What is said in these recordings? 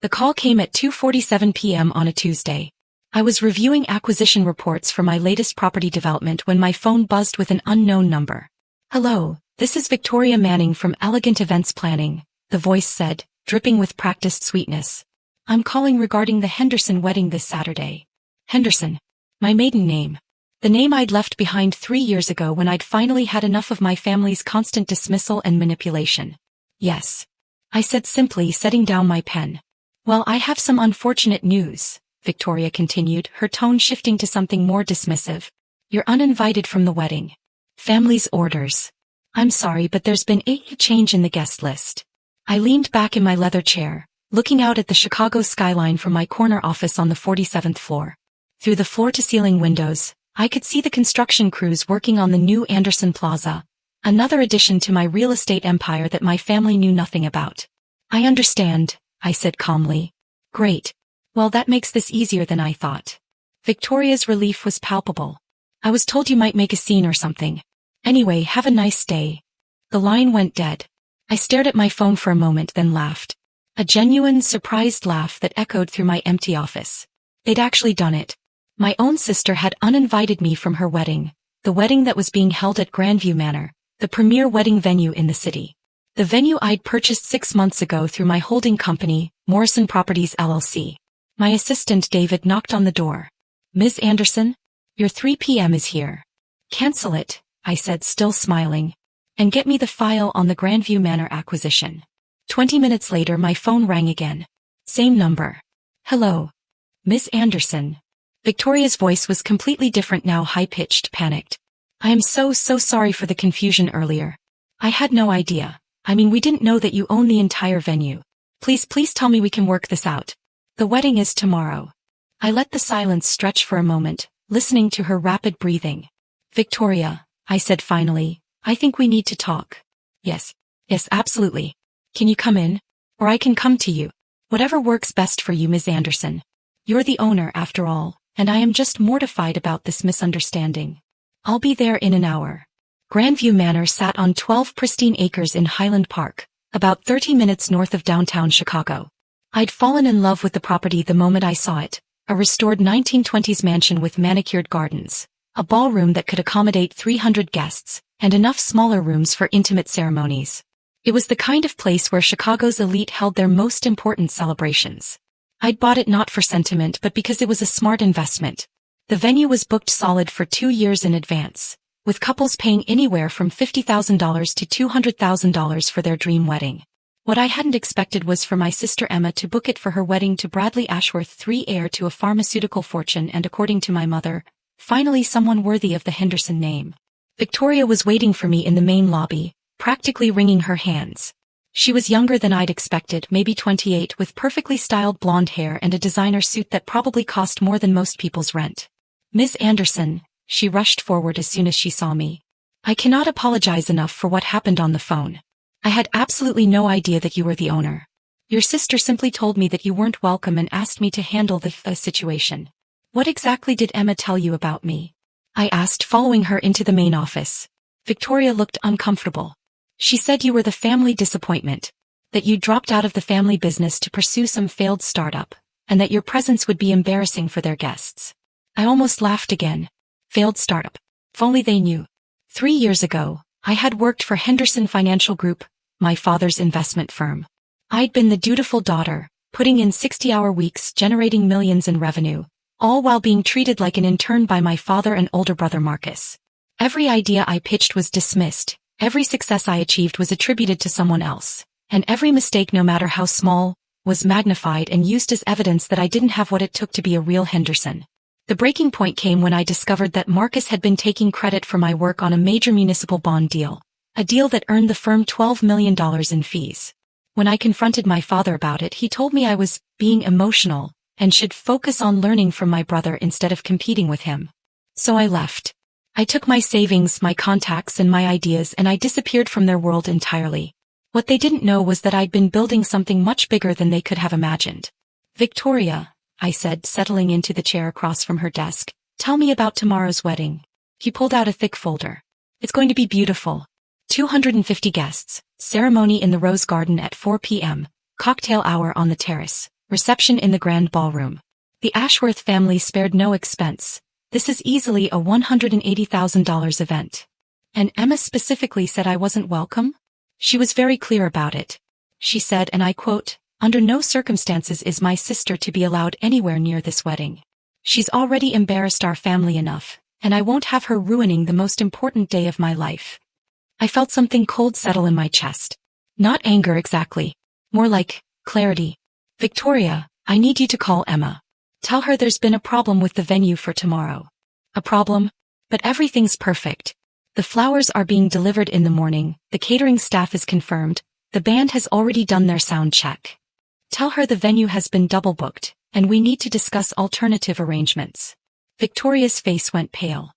The call came at 2:47 p.m. on a Tuesday. I was reviewing acquisition reports for my latest property development when my phone buzzed with an unknown number. "Hello, this is Victoria Manning from Elegant Events Planning," the voice said, dripping with practiced sweetness. "I'm calling regarding the Henderson wedding this Saturday." Henderson. My maiden name. The name I'd left behind 3 years ago when I'd finally had enough of my family's constant dismissal and manipulation. "Yes," I said simply, setting down my pen. "Well, I have some unfortunate news," Victoria continued, her tone shifting to something more dismissive. "You're uninvited from the wedding. Family's orders. I'm sorry, but there's been a change in the guest list." I leaned back in my leather chair, looking out at the Chicago skyline from my corner office on the 47th floor. Through the floor-to-ceiling windows, I could see the construction crews working on the new Anderson Plaza, another addition to my real estate empire that my family knew nothing about. "I understand," I said calmly. "Great. Well, that makes this easier than I thought." Victoria's relief was palpable. "I was told you might make a scene or something. Anyway, have a nice day." The line went dead. I stared at my phone for a moment, then laughed. A genuine, surprised laugh that echoed through my empty office. They'd actually done it. My own sister had uninvited me from her wedding, the wedding that was being held at Grandview Manor, the premier wedding venue in the city. The venue I'd purchased 6 months ago through my holding company, Morrison Properties LLC. My assistant David knocked on the door. "Ms. Anderson? Your 3 p.m. is here." "Cancel it," I said, still smiling. "And get me the file on the Grandview Manor acquisition." 20 minutes later my phone rang again. Same number. "Hello. Miss Anderson." Victoria's voice was completely different now, high-pitched, panicked. "I am so sorry for the confusion earlier. I had no idea. I mean, we didn't know that you own the entire venue. Please tell me we can work this out. The wedding is tomorrow." I let the silence stretch for a moment, listening to her rapid breathing. "Victoria," I said finally, "I think we need to talk." Yes, absolutely. Can you come in? Or I can come to you. Whatever works best for you, Ms. Anderson. You're the owner, after all, and I am just mortified about this misunderstanding. I'll be there in an hour." Grandview Manor sat on 12 pristine acres in Highland Park, about 30 minutes north of downtown Chicago. I'd fallen in love with the property the moment I saw it, a restored 1920s mansion with manicured gardens, a ballroom that could accommodate 300 guests, and enough smaller rooms for intimate ceremonies. It was the kind of place where Chicago's elite held their most important celebrations. I'd bought it not for sentiment but because it was a smart investment. The venue was booked solid for 2 years in advance, with couples paying anywhere from $50,000 to $200,000 for their dream wedding. What I hadn't expected was for my sister Emma to book it for her wedding to Bradley Ashworth III, heir to a pharmaceutical fortune and, according to my mother, finally someone worthy of the Henderson name. Victoria was waiting for me in the main lobby, practically wringing her hands. She was younger than I'd expected, maybe 28, with perfectly styled blonde hair and a designer suit that probably cost more than most people's rent. "Miss Anderson," she rushed forward as soon as she saw me. "I cannot apologize enough for what happened on the phone. I had absolutely no idea that you were the owner. Your sister simply told me that you weren't welcome and asked me to handle the situation." "What exactly did Emma tell you about me?" I asked, following her into the main office. Victoria looked uncomfortable. "She said you were the family disappointment, that you dropped out of the family business to pursue some failed startup, and that your presence would be embarrassing for their guests." I almost laughed again. Failed startup. If only they knew. 3 years ago, I had worked for Henderson Financial Group, my father's investment firm. I'd been the dutiful daughter, putting in 60-hour weeks, generating millions in revenue, all while being treated like an intern by my father and older brother Marcus. Every idea I pitched was dismissed, every success I achieved was attributed to someone else, and every mistake, no matter how small, was magnified and used as evidence that I didn't have what it took to be a real Henderson. The breaking point came when I discovered that Marcus had been taking credit for my work on a major municipal bond deal, a deal that earned the firm $12 million in fees. When I confronted my father about it, he told me I was being emotional and should focus on learning from my brother instead of competing with him. So I left. I took my savings, my contacts, and my ideas, and I disappeared from their world entirely. What they didn't know was that I'd been building something much bigger than they could have imagined. "Victoria," I said, settling into the chair across from her desk, "tell me about tomorrow's wedding." He pulled out a thick folder. "It's going to be beautiful. 250 guests, ceremony in the Rose Garden at 4 p.m., cocktail hour on the terrace, Reception in the grand ballroom. The Ashworth family spared no expense. This is easily a $180,000 event. And Emma specifically said I wasn't welcome? She was very clear about it. She said, and I quote, "Under no circumstances is my sister to be allowed anywhere near this wedding. She's already embarrassed our family enough, and I won't have her ruining the most important day of my life." I felt something cold settle in my chest. Not anger exactly. More like clarity. "Victoria, I need you to call Emma. Tell her there's been a problem with the venue for tomorrow." "A problem? But everything's perfect. The flowers are being delivered in the morning, the catering staff is confirmed, the band has already done their sound check. Tell her the venue has been double booked, and we need to discuss alternative arrangements." Victoria's face went pale.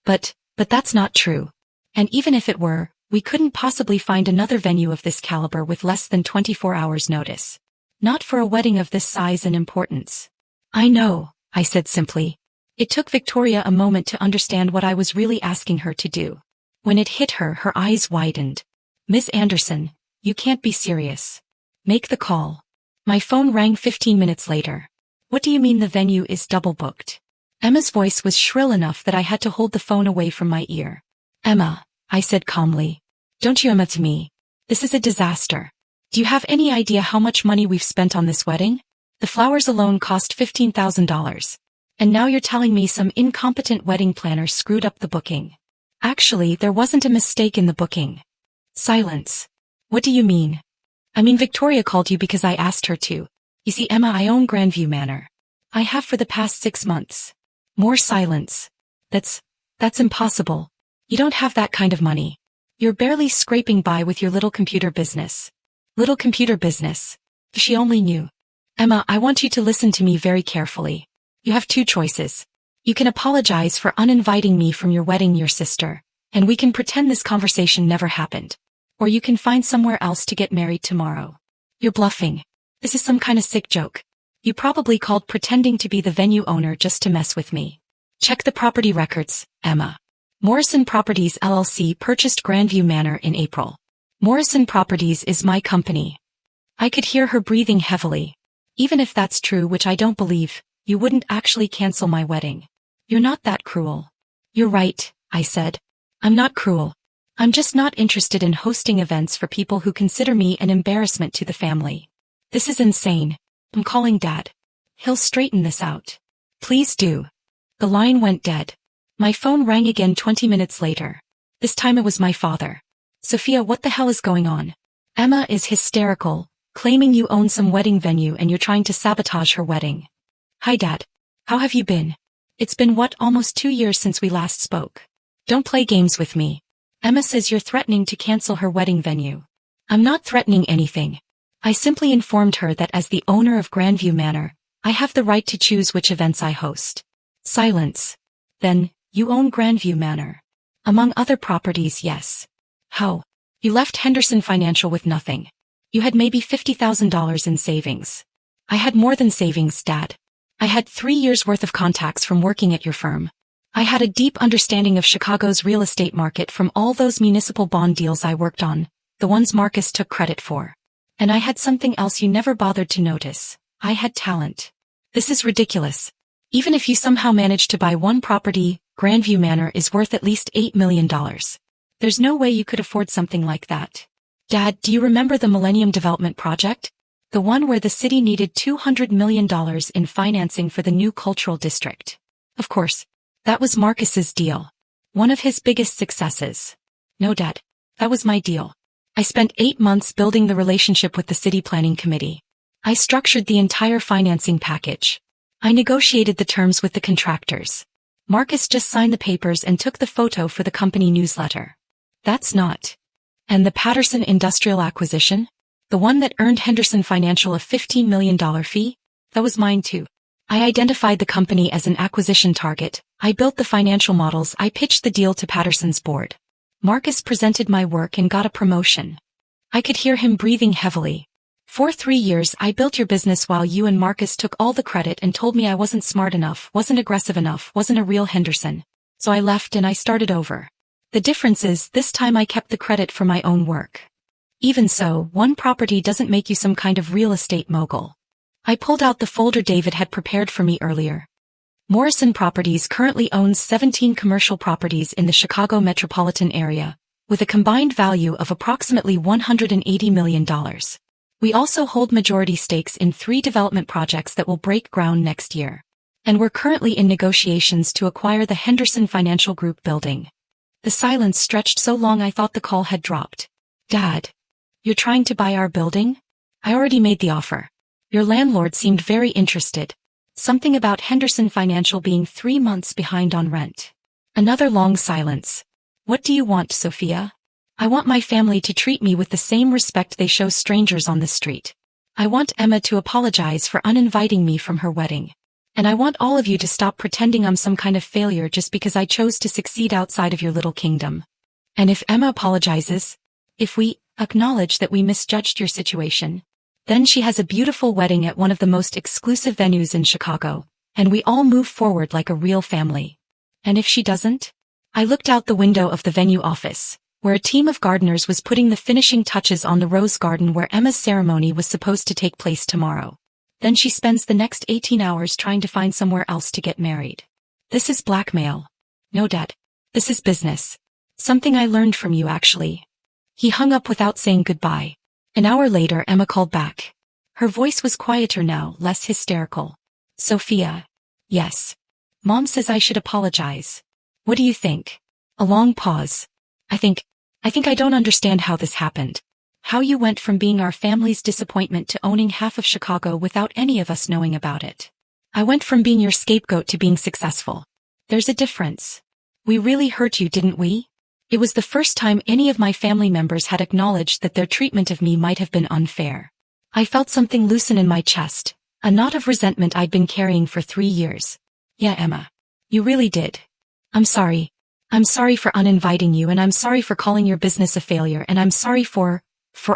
But that's not true. And even if it were, we couldn't possibly find another venue of this caliber with less than 24 hours notice. Not for a wedding of this size and importance. "I know," I said simply. It took Victoria a moment to understand what I was really asking her to do. When it hit her, her eyes widened. "Miss Anderson, you can't be serious. Make the call." My phone rang 15 minutes later. "What do you mean the venue is double booked?" Emma's voice was shrill enough that I had to hold the phone away from my ear. "Emma," I said calmly. "Don't you Emma to me. This is a disaster. Do you have any idea how much money we've spent on this wedding? The flowers alone cost $15,000. And now you're telling me some incompetent wedding planner screwed up the booking. Actually, there wasn't a mistake in the booking." Silence. "What do you mean?" "I mean Victoria called you because I asked her to. You see Emma, I own Grandview Manor. I have for the past 6 months. More silence. That's impossible. You don't have that kind of money. You're barely scraping by with your little computer business." Little computer business. If she only knew. "Emma, I want you to listen to me very carefully. You have 2 choices. You can apologize for uninviting me from your wedding, your sister, and we can pretend this conversation never happened. Or you can find somewhere else to get married tomorrow." "You're bluffing. This is some kind of sick joke. You probably called pretending to be the venue owner just to mess with me. Check the property records, Emma. Morrison Properties LLC purchased Grandview Manor in April. Morrison Properties is my company." I could hear her breathing heavily. "Even if that's true, which I don't believe, you wouldn't actually cancel my wedding. You're not that cruel." "You're right," I said. "I'm not cruel. I'm just not interested in hosting events for people who consider me an embarrassment to the family. This is insane. I'm calling Dad. He'll straighten this out." "Please do." The line went dead. My phone rang again 20 minutes later. This time it was my father. "Sophia, what the hell is going on? Emma is hysterical, claiming you own some wedding venue and you're trying to sabotage her wedding." "Hi Dad. How have you been? It's been almost 2 years since we last spoke. Don't play games with me. Emma says you're threatening to cancel her wedding venue." "I'm not threatening anything. I simply informed her that as the owner of Grandview Manor, I have the right to choose which events I host." Silence. "Then, you own Grandview Manor?" "Among other properties, yes." "How? You left Henderson Financial with nothing. You had maybe $50,000 in savings." "I had more than savings, Dad. I had 3 years' worth of contacts from working at your firm. I had a deep understanding of Chicago's real estate market from all those municipal bond deals I worked on, the ones Marcus took credit for. And I had something else you never bothered to notice. I had talent. This is ridiculous. Even if you somehow managed to buy one property, Grandview Manor is worth at least $8 million. There's no way you could afford something like that." "Dad, do you remember the Millennium Development Project? The one where the city needed $200 million in financing for the new cultural district?" "Of course. That was Marcus's deal. One of his biggest successes." "No, Dad. That was my deal. I spent 8 months building the relationship with the city planning committee. I structured the entire financing package. I negotiated the terms with the contractors. Marcus just signed the papers and took the photo for the company newsletter." "That's not." "And the Patterson Industrial Acquisition? The one that earned Henderson Financial a $15 million fee? That was mine too. I identified the company as an acquisition target. I built the financial models. I pitched the deal to Patterson's board. Marcus presented my work and got a promotion." I could hear him breathing heavily. "For 3 years I built your business while you and Marcus took all the credit and told me I wasn't smart enough, wasn't aggressive enough, wasn't a real Henderson. So I left and I started over. The difference is, this time I kept the credit for my own work. Even so, one property doesn't make you some kind of real estate mogul. I pulled out the folder David had prepared for me earlier. Morrison Properties currently owns 17 commercial properties in the Chicago metropolitan area, with a combined value of approximately $180 million. We also hold majority stakes in 3 development projects that will break ground next year. And we're currently in negotiations to acquire the Henderson Financial Group building. The silence stretched so long I thought the call had dropped. Dad, you're trying to buy our building? I already made the offer. Your landlord seemed very interested. Something about Henderson Financial being 3 months behind on rent. Another long silence. What do you want, Sophia? I want my family to treat me with the same respect they show strangers on the street. I want Emma to apologize for uninviting me from her wedding. And I want all of you to stop pretending I'm some kind of failure just because I chose to succeed outside of your little kingdom. And if Emma apologizes, if we acknowledge that we misjudged your situation, then she has a beautiful wedding at one of the most exclusive venues in Chicago, and we all move forward like a real family. And if she doesn't? I looked out the window of the venue office, where a team of gardeners was putting the finishing touches on the rose garden where Emma's ceremony was supposed to take place tomorrow. Then she spends the next 18 hours trying to find somewhere else to get married. This is blackmail. No, Dad. This is business. Something I learned from you, actually. He hung up without saying goodbye. An hour later, Emma called back. Her voice was quieter now, less hysterical. Sophia. Yes. Mom says I should apologize. What do you think? A long pause. I think I don't understand how this happened. How you went from being our family's disappointment to owning half of Chicago without any of us knowing about it. I went from being your scapegoat to being successful. There's a difference. We really hurt you, didn't we? It was the first time any of my family members had acknowledged that their treatment of me might have been unfair. I felt something loosen in my chest, a knot of resentment I'd been carrying for 3 years. Yeah, Emma. You really did. I'm sorry. I'm sorry for uninviting you, and I'm sorry for calling your business a failure, and I'm sorry for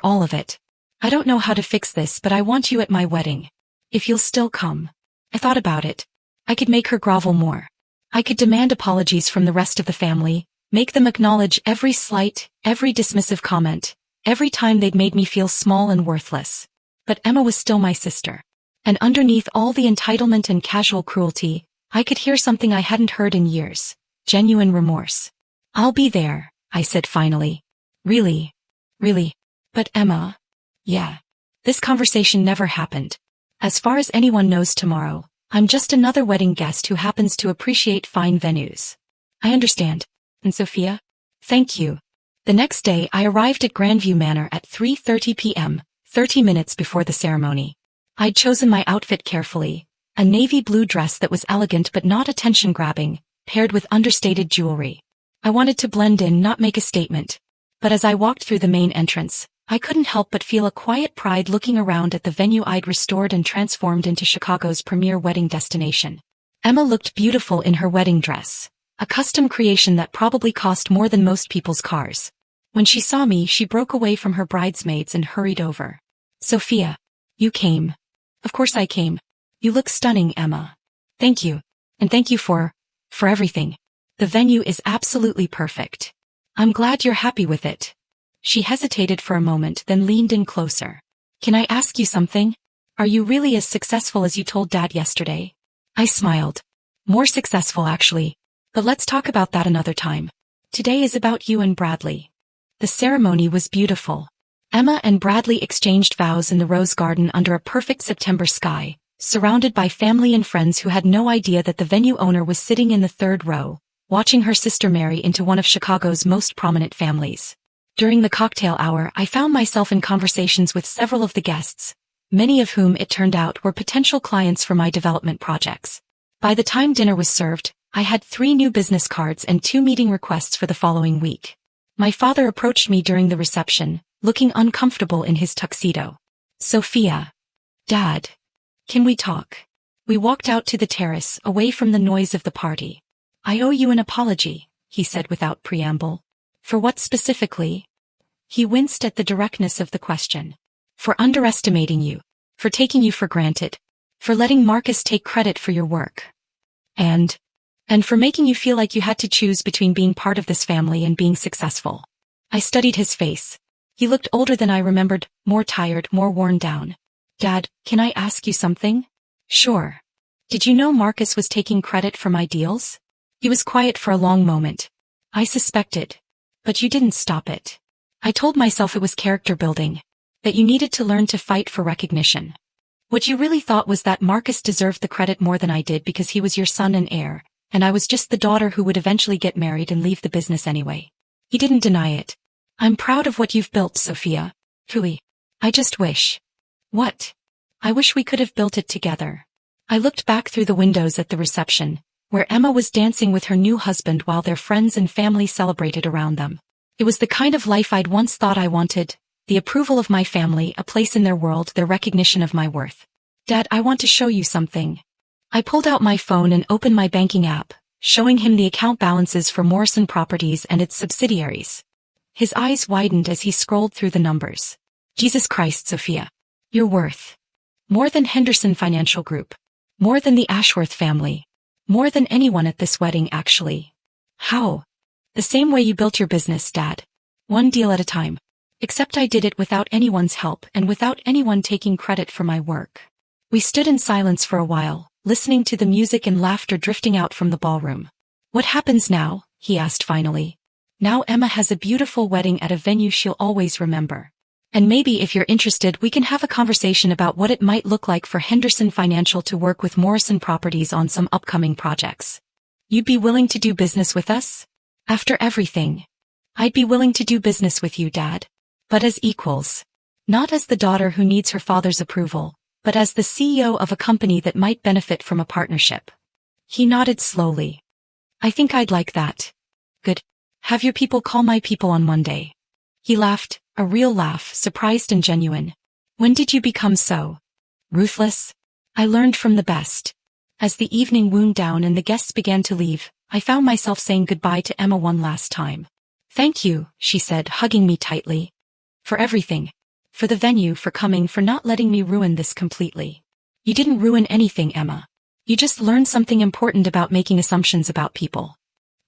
all of it. I don't know how to fix this, but I want you at my wedding. If you'll still come. I thought about it. I could make her grovel more. I could demand apologies from the rest of the family, make them acknowledge every slight, every dismissive comment, every time they'd made me feel small and worthless. But Emma was still my sister. And underneath all the entitlement and casual cruelty, I could hear something I hadn't heard in years. Genuine remorse. I'll be there, I said finally. Really? Really? But Emma? Yeah. This conversation never happened. As far as anyone knows tomorrow, I'm just another wedding guest who happens to appreciate fine venues. I understand. And Sophia? Thank you. The next day I arrived at Grandview Manor at 3:30 p.m., 30 minutes before the ceremony. I'd chosen my outfit carefully, a navy blue dress that was elegant but not attention-grabbing, paired with understated jewelry. I wanted to blend in, not make a statement. But as I walked through the main entrance, I couldn't help but feel a quiet pride looking around at the venue I'd restored and transformed into Chicago's premier wedding destination. Emma looked beautiful in her wedding dress, a custom creation that probably cost more than most people's cars. When she saw me, she broke away from her bridesmaids and hurried over. Sophia. You came. Of course I came. You look stunning, Emma. Thank you. And thank you for everything. The venue is absolutely perfect. I'm glad you're happy with it. She hesitated for a moment, then leaned in closer. Can I ask you something? Are you really as successful as you told Dad yesterday? I smiled. More successful, actually. But let's talk about that another time. Today is about you and Bradley. The ceremony was beautiful. Emma and Bradley exchanged vows in the rose garden under a perfect September sky, surrounded by family and friends who had no idea that the venue owner was sitting in the third row, watching her sister marry into one of Chicago's most prominent families. During the cocktail hour, I found myself in conversations with several of the guests, many of whom it turned out were potential clients for my development projects. By the time dinner was served, I had 3 new business cards and 2 meeting requests for the following week. My father approached me during the reception, looking uncomfortable in his tuxedo. Sophia. Dad. Can we talk? We walked out to the terrace, away from the noise of the party. I owe you an apology, he said without preamble. For what specifically? He winced at the directness of the question. For underestimating you. For taking you for granted. For letting Marcus take credit for your work. And for making you feel like you had to choose between being part of this family and being successful. I studied his face. He looked older than I remembered, more tired, more worn down. Dad, can I ask you something? Sure. Did you know Marcus was taking credit for my deals? He was quiet for a long moment. I suspected. But you didn't stop it. I told myself it was character building. That you needed to learn to fight for recognition. What you really thought was that Marcus deserved the credit more than I did because he was your son and heir, and I was just the daughter who would eventually get married and leave the business anyway. He didn't deny it. I'm proud of what you've built, Sophia. Truly. I just wish. What? I wish we could have built it together. I looked back through the windows at the reception, where Emma was dancing with her new husband while their friends and family celebrated around them. It was the kind of life I'd once thought I wanted, the approval of my family, a place in their world, their recognition of my worth. Dad, I want to show you something. I pulled out my phone and opened my banking app, showing him the account balances for Morrison Properties and its subsidiaries. His eyes widened as he scrolled through the numbers. Jesus Christ, Sophia. You're worth more than Henderson Financial Group. More than the Ashworth family. More than anyone at this wedding, actually. How? The same way you built your business, Dad. One deal at a time. Except I did it without anyone's help and without anyone taking credit for my work. We stood in silence for a while, listening to the music and laughter drifting out from the ballroom. What happens now? He asked finally. Now Emma has a beautiful wedding at a venue she'll always remember. And maybe if you're interested we can have a conversation about what it might look like for Henderson Financial to work with Morrison Properties on some upcoming projects. You'd be willing to do business with us? After everything. I'd be willing to do business with you, Dad. But as equals. Not as the daughter who needs her father's approval, but as the CEO of a company that might benefit from a partnership. He nodded slowly. I think I'd like that. Good. Have your people call my people on Monday. He laughed, a real laugh, surprised and genuine. When did you become so ruthless? I learned from the best. As the evening wound down and the guests began to leave, I found myself saying goodbye to Emma one last time. Thank you, she said, hugging me tightly. For everything. For the venue, for coming, for not letting me ruin this completely. You didn't ruin anything, Emma. You just learned something important about making assumptions about people.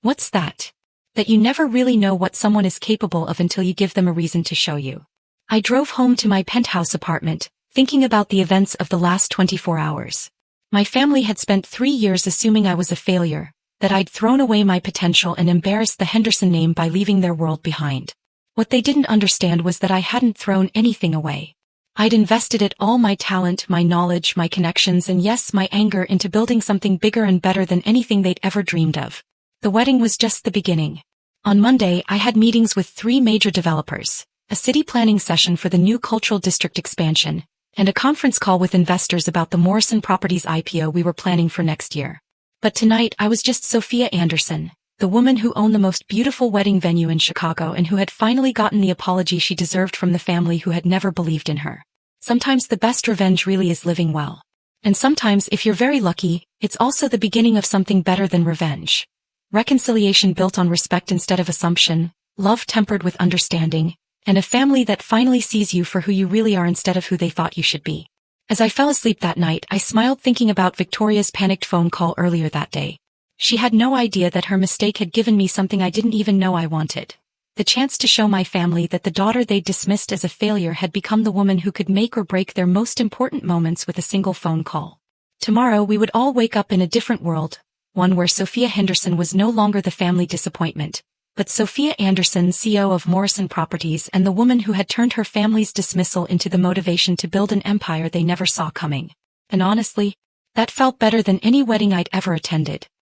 What's that? That you never really know what someone is capable of until you give them a reason to show you. I drove home to my penthouse apartment, thinking about the events of the last 24 hours. My family had spent 3 years assuming I was a failure, that I'd thrown away my potential and embarrassed the Henderson name by leaving their world behind. What they didn't understand was that I hadn't thrown anything away. I'd invested it all, my talent, my knowledge, my connections, and yes, my anger, into building something bigger and better than anything they'd ever dreamed of. The wedding was just the beginning. On Monday, I had meetings with 3 major developers, a city planning session for the new cultural district expansion, and a conference call with investors about the Morrison Properties IPO we were planning for next year. But tonight I was just Sophia Anderson, the woman who owned the most beautiful wedding venue in Chicago and who had finally gotten the apology she deserved from the family who had never believed in her. Sometimes the best revenge really is living well. And sometimes, if you're very lucky, it's also the beginning of something better than revenge. Reconciliation built on respect instead of assumption, love tempered with understanding, and a family that finally sees you for who you really are instead of who they thought you should be. As I fell asleep that night, I smiled thinking about Victoria's panicked phone call earlier that day. She had no idea that her mistake had given me something I didn't even know I wanted. The chance to show my family that the daughter they'd dismissed as a failure had become the woman who could make or break their most important moments with a single phone call. Tomorrow we would all wake up in a different world, one where Sophia Henderson was no longer the family disappointment, but Sophia Anderson, CEO of Morrison Properties, and the woman who had turned her family's dismissal into the motivation to build an empire they never saw coming. And honestly, that felt better than any wedding I'd ever attended.